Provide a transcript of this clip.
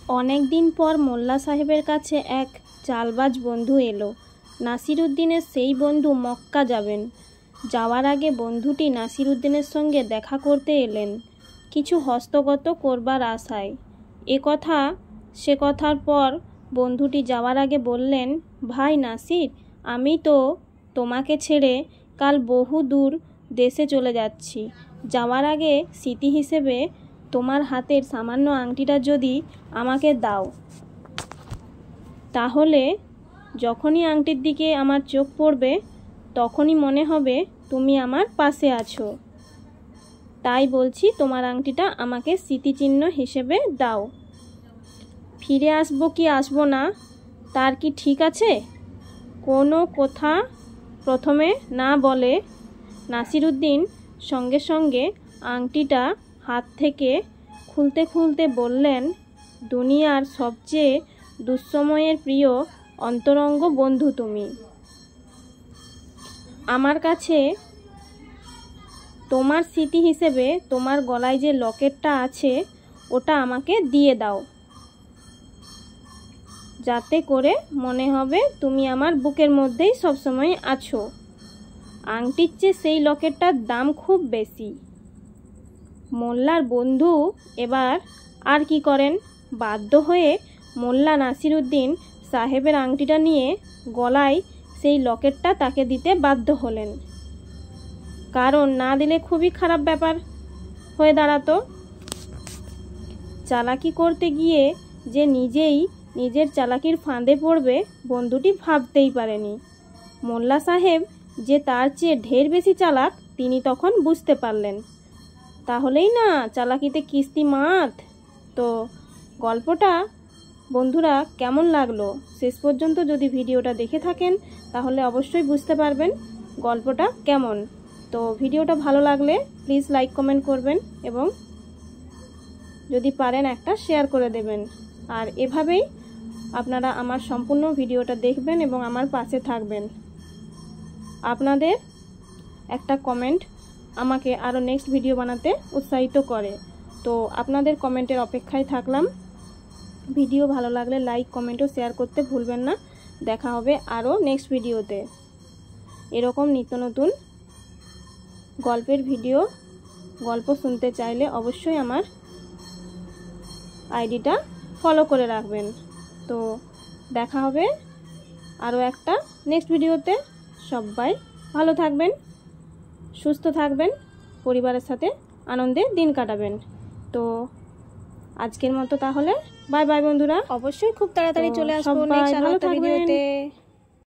অনেক দিন পর মোল্লা সাহেবের কাছে এক চালবাজ বন্ধু এলো। নাসিরউদ্দিনের সেই বন্ধু মক্কা যাবেন। যাওয়ার আগে বন্ধুটি নাসিরউদ্দিনের সঙ্গে দেখা করতে এলেন কিছু হস্তগত করবার আশায়। এ কথা সে কথার পর বন্ধুটি যাওয়ার আগে বললেন, ভাই নাসির, আমি তো তোমাকে ছেড়ে কাল বহু দূর দেশে চলে যাচ্ছি। যাওয়ার আগে স্মৃতি হিসেবে তোমার হাতের সামান্য আংটিটা যদি আমাকে দাও, তাহলে যখনই আংটির দিকে আমার চোখ পড়বে তখনই মনে হবে তুমি আমার পাশে আছো। তাই বলছি, তোমার আংটিটা আমাকে স্মৃতিচিহ্ন হিসেবে দাও। ফিরে আসবো কি আসবো না তার কি ঠিক আছে? কোনো কথা প্রথমে না বলে নাসিরউদ্দিন সঙ্গে সঙ্গে আংটিটা হাত থেকে খুলতে খুলতে বললেন, দুনিয়ার সবচেয়ে দুঃসময়ের প্রিয় অন্তরঙ্গ বন্ধু তুমি। আমার কাছে তোমার স্মৃতি হিসেবে তোমার গলায় যে লকেটটা আছে ওটা আমাকে দিয়ে দাও, যাতে করে মনে হবে তুমি আমার বুকের মধ্যেই সবসময় আছো। আংটির চেয়ে সেই লকেটটার দাম খুব বেশি। মোল্লার বন্ধু এবার আর কি করেন, বাধ্য হয়ে মোল্লা নাসিরউদ্দিন সাহেবের আংটিটা নিয়ে গলায় সেই লকেটটা তাকে দিতে বাধ্য হলেন। কারণ না দিলে খুবই খারাপ ব্যাপার হয়ে দাঁড়াতো। চালাকি করতে গিয়ে যে নিজেই নিজের চালাকির ফাঁদে পড়বে বন্ধুটি ভাবতেই পারেনি। মোল্লা সাহেব যে তার চেয়ে ঢের বেশি চালাক তিনি তখন বুঝতে পারলেন। তাহলেই না চালাকিতে কিস্তি মাত। তো গল্পটা বন্ধুরা কেমন লাগলো, শেষ পর্যন্ত যদি ভিডিওটা দেখে থাকেন তাহলে অবশ্যই বুঝতে পারবেন গল্পটা কেমন। তো ভিডিওটা ভালো লাগলে প্লিজ লাইক কমেন্ট করবেন এবং যদি পারেন একটা শেয়ার করে দেবেন। আর এভাবেই আপনারা আমার সম্পূর্ণ ভিডিওটা দেখবেন এবং আমার পাশে থাকবেন। আপনাদের একটা কমেন্ট আমাকে আরও নেক্সট ভিডিও বানাতে উৎসাহিত করে। তো আপনাদের কমেন্টের অপেক্ষায় থাকলাম। ভিডিও ভালো লাগলে লাইক কমেন্ট ও শেয়ার করতে ভুলবেন না। দেখা হবে আরও নেক্সট ভিডিওতে। এরকম নিত্য নতুন গল্পের ভিডিও, গল্প শুনতে চাইলে অবশ্যই আমার আইডিটা ফলো করে রাখবেন। তো দেখা হবে আরও একটা নেক্সট ভিডিওতে। সবাই ভালো থাকবেন, সুস্থ থাকবেন, পরিবারের সাথে আনন্দে দিন কাটাবেন। তো আজকের মতো তাহলে বাই বাই বন্ধুরা। অবশ্যই খুব তাড়াতাড়ি চলে আসবো নেক্সট আরো একটা ভিডিওতে।